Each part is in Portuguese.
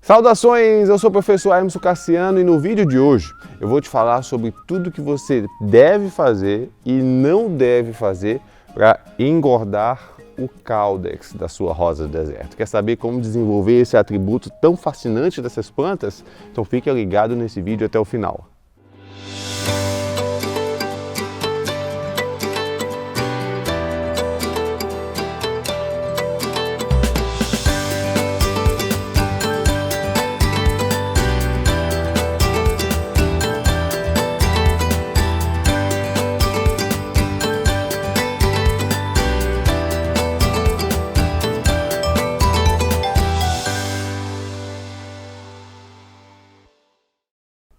Saudações, eu sou o professor Hermeson Cassiano e no vídeo de hoje eu vou te falar sobre tudo que você deve fazer e não deve fazer para engordar o caudex da sua rosa do deserto. Quer saber como desenvolver esse atributo tão fascinante dessas plantas? Então fica ligado nesse vídeo até o final.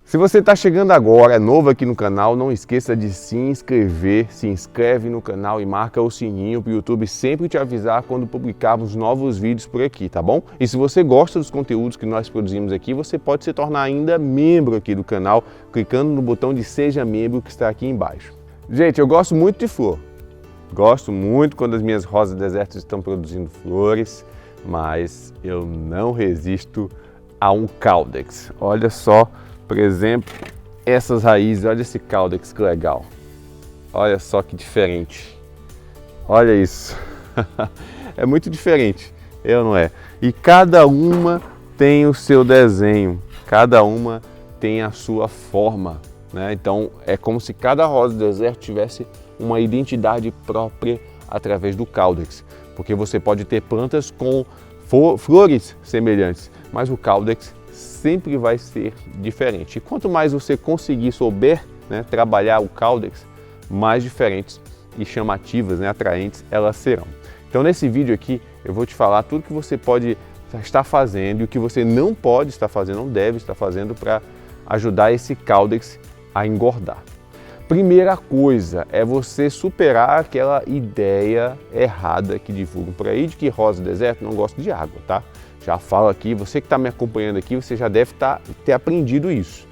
Se você está chegando agora, é novo aqui no canal, não esqueça de se inscrever, se inscreve no canal e marca o sininho para o YouTube sempre te avisar quando publicarmos novos vídeos por aqui, tá bom? E se você gosta dos conteúdos que nós produzimos aqui, você pode se tornar ainda membro aqui do canal, clicando no botão de Seja Membro que está aqui embaixo. Gente, eu gosto muito de flor, gosto muito quando as minhas rosas do deserto estão produzindo flores, mas eu não resisto a um caudex. Olha só. Por exemplo, essas raízes, olha esse caudex que legal. Olha só que diferente. Olha isso. É muito diferente, não é? E cada uma tem o seu desenho, cada uma tem a sua forma, né? Então é como se cada rosa do deserto tivesse uma identidade própria através do caudex, porque você pode ter plantas com flores semelhantes, mas o caudex sempre vai ser diferente. E quanto mais você souber, né, trabalhar o caudex, mais diferentes e chamativas, né, atraentes elas serão. Então nesse vídeo aqui eu vou te falar tudo que você pode estar fazendo e o que você não pode estar fazendo, não deve estar fazendo para ajudar esse caudex a engordar. Primeira coisa é você superar aquela ideia errada que divulgam por aí de que rosa do deserto não gosta de água, tá? Já falo aqui, você que está me acompanhando aqui, você já deve ter aprendido isso.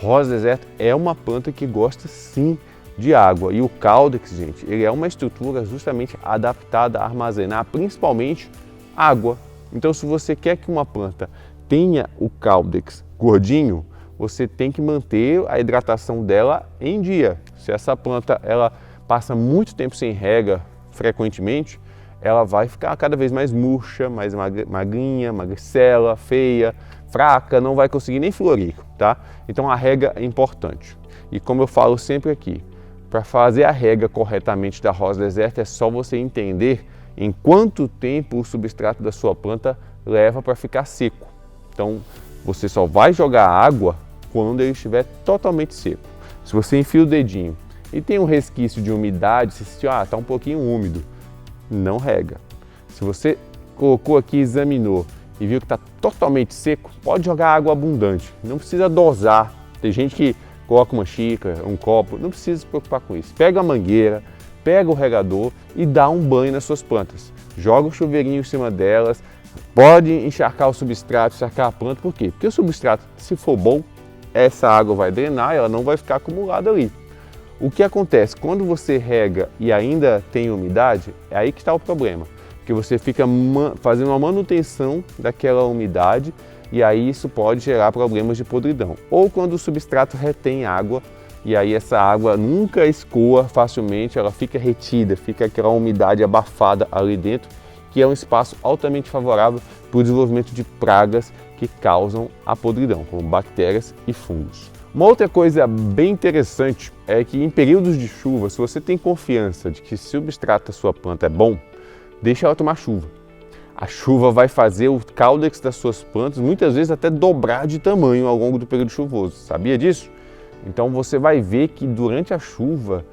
Rosa do deserto é uma planta que gosta sim de água e o caudex, gente, ele é uma estrutura justamente adaptada a armazenar principalmente água. Então, se você quer que uma planta tenha o caudex gordinho, você tem que manter a hidratação dela em dia. Se essa planta ela passa muito tempo sem rega frequentemente, ela vai ficar cada vez mais murcha, mais magrinha, magricela, feia, fraca, não vai conseguir nem florir, tá? Então a rega é importante. E como eu falo sempre aqui, para fazer a rega corretamente da rosa do deserto é só você entender em quanto tempo o substrato da sua planta leva para ficar seco. Então você só vai jogar água quando ele estiver totalmente seco. Se você enfia o dedinho e tem um resquício de umidade, você sentiu, está um pouquinho úmido, não rega. Se você colocou aqui, examinou e viu que está totalmente seco, pode jogar água abundante, não precisa dosar. Tem gente que coloca uma xícara, um copo, não precisa se preocupar com isso. Pega a mangueira, pega o regador e dá um banho nas suas plantas. Joga o chuveirinho em cima delas, pode encharcar o substrato, encharcar a planta, por quê? Porque o substrato, se for bom, essa água vai drenar, ela não vai ficar acumulada ali. O que acontece quando você rega e ainda tem umidade, é aí que está o problema, porque você fica fazendo uma manutenção daquela umidade e aí isso pode gerar problemas de podridão. Ou quando o substrato retém água e aí essa água nunca escoa facilmente, ela fica retida, fica aquela umidade abafada ali dentro, que é um espaço altamente favorável para o desenvolvimento de pragas que causam a podridão, como bactérias e fungos. Uma outra coisa bem interessante é que em períodos de chuva, se você tem confiança de que o substrato da sua planta é bom, deixa ela tomar chuva. A chuva vai fazer o caudex das suas plantas muitas vezes até dobrar de tamanho ao longo do período chuvoso. Sabia disso? Então você vai ver que durante a chuva,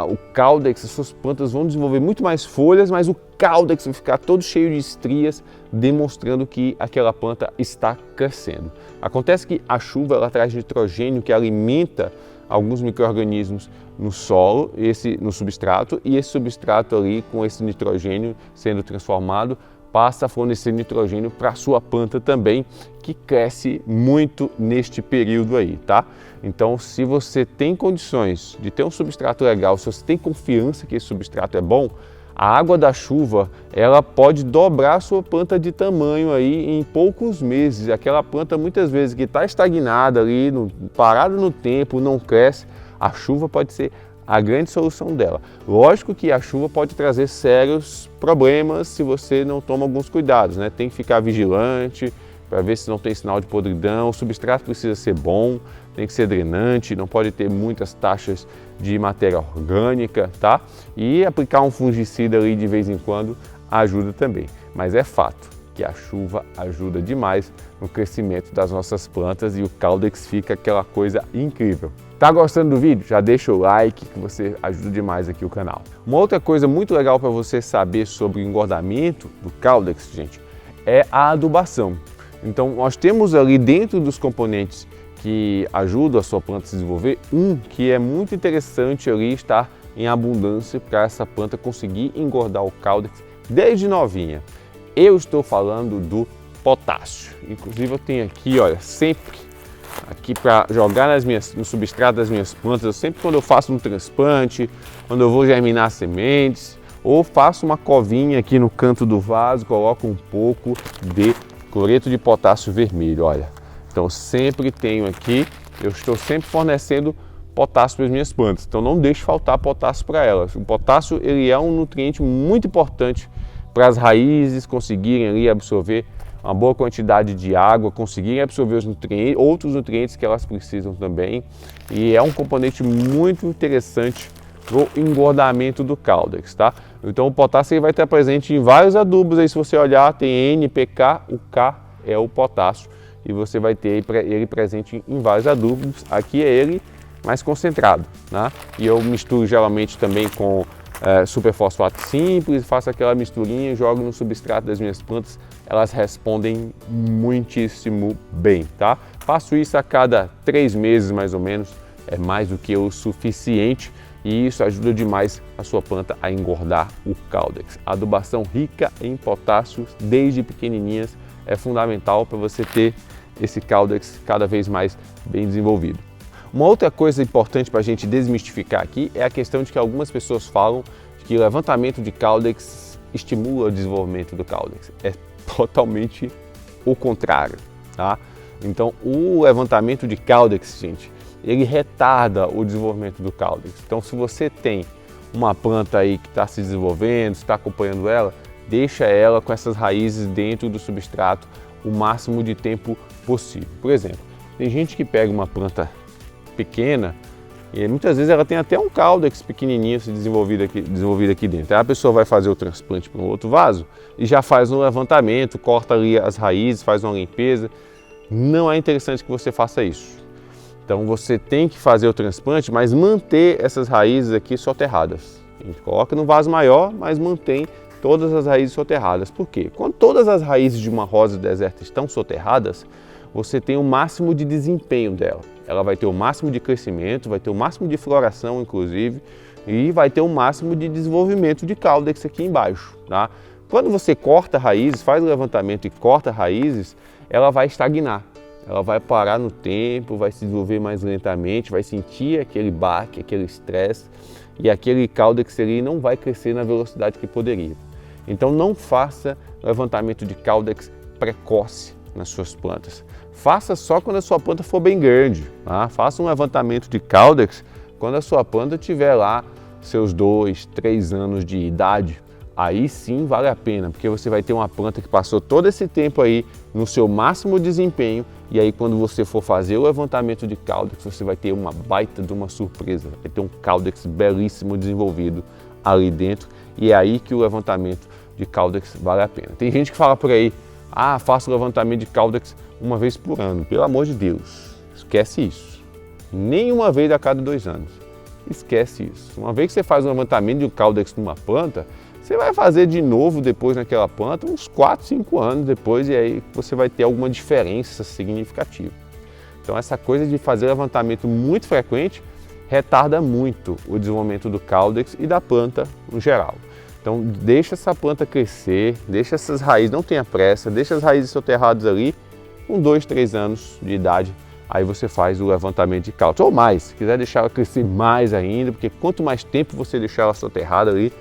o caudex das suas plantas vão desenvolver muito mais folhas, mas o caudex vai ficar todo cheio de estrias, demonstrando que aquela planta está crescendo. Acontece que a chuva ela traz nitrogênio que alimenta alguns micro-organismos no solo, no substrato, e esse substrato ali, com esse nitrogênio sendo transformado, passa a fornecer nitrogênio para a sua planta também, que cresce muito neste período aí, tá? Então, se você tem condições de ter um substrato legal, se você tem confiança que esse substrato é bom, A água da chuva, ela pode dobrar a sua planta de tamanho aí em poucos meses. Aquela planta muitas vezes que está estagnada ali, parada no tempo, não cresce, a chuva pode ser a grande solução dela. Lógico que a chuva pode trazer sérios problemas se você não toma alguns cuidados, né? Tem que ficar vigilante para ver se não tem sinal de podridão, o substrato precisa ser bom, tem que ser drenante, não pode ter muitas taxas de matéria orgânica, tá? E aplicar um fungicida ali de vez em quando ajuda também. Mas é fato que a chuva ajuda demais no crescimento das nossas plantas e o Caudex fica aquela coisa incrível. Tá gostando do vídeo? Já deixa o like que você ajuda demais aqui o canal. Uma outra coisa muito legal para você saber sobre o engordamento do Caudex, gente, é a adubação. Então nós temos ali dentro dos componentes que ajudam a sua planta a se desenvolver, que é muito interessante ali estar em abundância para essa planta conseguir engordar o Caudex desde novinha. Eu estou falando do potássio. Inclusive eu tenho aqui, olha, sempre aqui para jogar no substrato das minhas plantas, eu sempre quando eu faço um transplante, quando eu vou germinar sementes, ou faço uma covinha aqui no canto do vaso, coloco um pouco de cloreto de potássio vermelho, olha. Então sempre tenho aqui, eu estou sempre fornecendo potássio para as minhas plantas, então não deixe faltar potássio para elas. O potássio ele é um nutriente muito importante para as raízes conseguirem ali absorver uma boa quantidade de água, conseguirem absorver os nutrientes, outros nutrientes que elas precisam também. E é um componente muito interessante para o engordamento do Caudex, tá? Então o potássio ele vai estar presente em vários adubos, aí se você olhar tem N, PK, o K é o potássio e você vai ter ele presente em vários adubos. Aqui é ele mais concentrado, né? E eu misturo geralmente também com superfosfato simples, faço aquela misturinha, jogo no substrato das minhas plantas, elas respondem muitíssimo bem, tá? Faço isso a cada 3 meses mais ou menos, é mais do que o suficiente e isso ajuda demais a sua planta a engordar o Caudex. A adubação rica em potássio desde pequenininhas é fundamental para você ter esse Caudex cada vez mais bem desenvolvido. Uma outra coisa importante para a gente desmistificar aqui é a questão de que algumas pessoas falam que o levantamento de Caudex estimula o desenvolvimento do Caudex. É totalmente o contrário, tá? Então, o levantamento de Caudex, gente, ele retarda o desenvolvimento do Caudex. Então, se você tem uma planta aí que está se desenvolvendo, está acompanhando ela, deixa ela com essas raízes dentro do substrato o máximo de tempo possível. Por exemplo, tem gente que pega uma planta pequena e muitas vezes ela tem até um Caudex pequenininho se desenvolvido aqui dentro. Aí a pessoa vai fazer o transplante para um outro vaso e já faz um levantamento, corta ali as raízes, faz uma limpeza. Não é interessante que você faça isso. Então você tem que fazer o transplante, mas manter essas raízes aqui soterradas. A gente coloca no vaso maior, mas mantém todas as raízes soterradas. Por quê? Quando todas as raízes de uma rosa deserta estão soterradas, você tem o máximo de desempenho dela. Ela vai ter o máximo de crescimento, vai ter o máximo de floração, inclusive, e vai ter o máximo de desenvolvimento de Caudex aqui embaixo, tá? Quando você corta raízes, faz o levantamento e corta raízes, ela vai estagnar. Ela vai parar no tempo, vai se desenvolver mais lentamente, vai sentir aquele baque, aquele estresse, e aquele Caudex ali não vai crescer na velocidade que poderia. Então não faça levantamento de Caudex precoce nas suas plantas. Faça só quando a sua planta for bem grande, tá? Faça um levantamento de Caudex quando a sua planta tiver lá seus 2, 3 anos de idade. Aí sim vale a pena, porque você vai ter uma planta que passou todo esse tempo aí no seu máximo desempenho e aí quando você for fazer o levantamento de Caudex, você vai ter uma baita de uma surpresa, vai ter um Caudex belíssimo desenvolvido ali dentro e é aí que o levantamento de Caudex vale a pena. Tem gente que fala por aí, faço o levantamento de Caudex uma vez por ano. Pelo amor de Deus, esquece isso. Nem uma vez a cada 2 anos. Esquece isso. Uma vez que você faz um levantamento de Caudex numa planta, você vai fazer de novo depois naquela planta uns 4, 5 anos depois e aí você vai ter alguma diferença significativa. Então essa coisa de fazer levantamento muito frequente retarda muito o desenvolvimento do Caudex e da planta no geral. Então deixa essa planta crescer, deixa essas raízes, não tenha pressa, deixa as raízes soterradas ali, com 2, 3 anos de idade, aí você faz o levantamento de Caudex, ou mais, se quiser deixar ela crescer mais ainda, porque quanto mais tempo você deixar ela soterrada ali,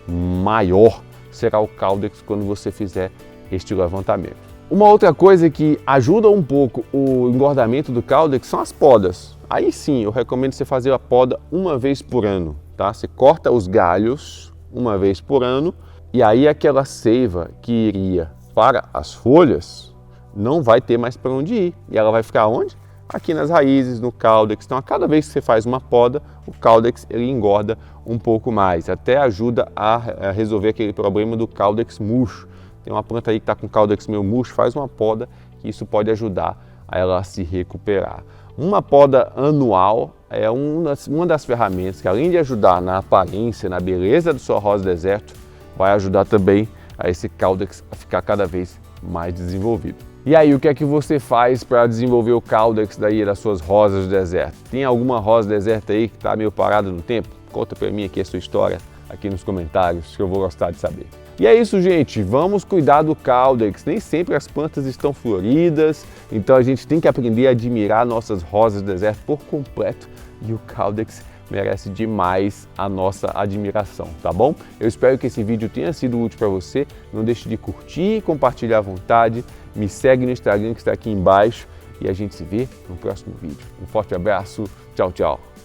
maior será o caudex quando você fizer este levantamento. Uma outra coisa que ajuda um pouco o engordamento do caudex são as podas. Aí sim, eu recomendo você fazer a poda uma vez por ano, tá? Você corta os galhos uma vez por ano e aí aquela seiva que iria para as folhas não vai ter mais para onde ir. E ela vai ficar onde? Aqui nas raízes, no caudex. Então, a cada vez que você faz uma poda, o caudex ele engorda um pouco mais. Até ajuda a resolver aquele problema do caudex murcho. Tem uma planta aí que está com caudex meio murcho, faz uma poda, que isso pode ajudar a ela a se recuperar. Uma poda anual é uma das ferramentas que, além de ajudar na aparência, na beleza da sua rosa deserto, vai ajudar também a esse caudex a ficar cada vez mais desenvolvido. E aí, o que é que você faz para desenvolver o caudex daí das suas rosas do deserto? Tem alguma rosa deserta aí que está meio parada no tempo? Conta para mim aqui a sua história aqui nos comentários, que eu vou gostar de saber. E é isso, gente, vamos cuidar do caudex. Nem sempre as plantas estão floridas, então a gente tem que aprender a admirar nossas rosas do deserto por completo, e o caudex merece demais a nossa admiração, tá bom? Eu espero que esse vídeo tenha sido útil para você. Não deixe de curtir, compartilhar à vontade. Me segue no Instagram que está aqui embaixo e a gente se vê no próximo vídeo. Um forte abraço, tchau, tchau!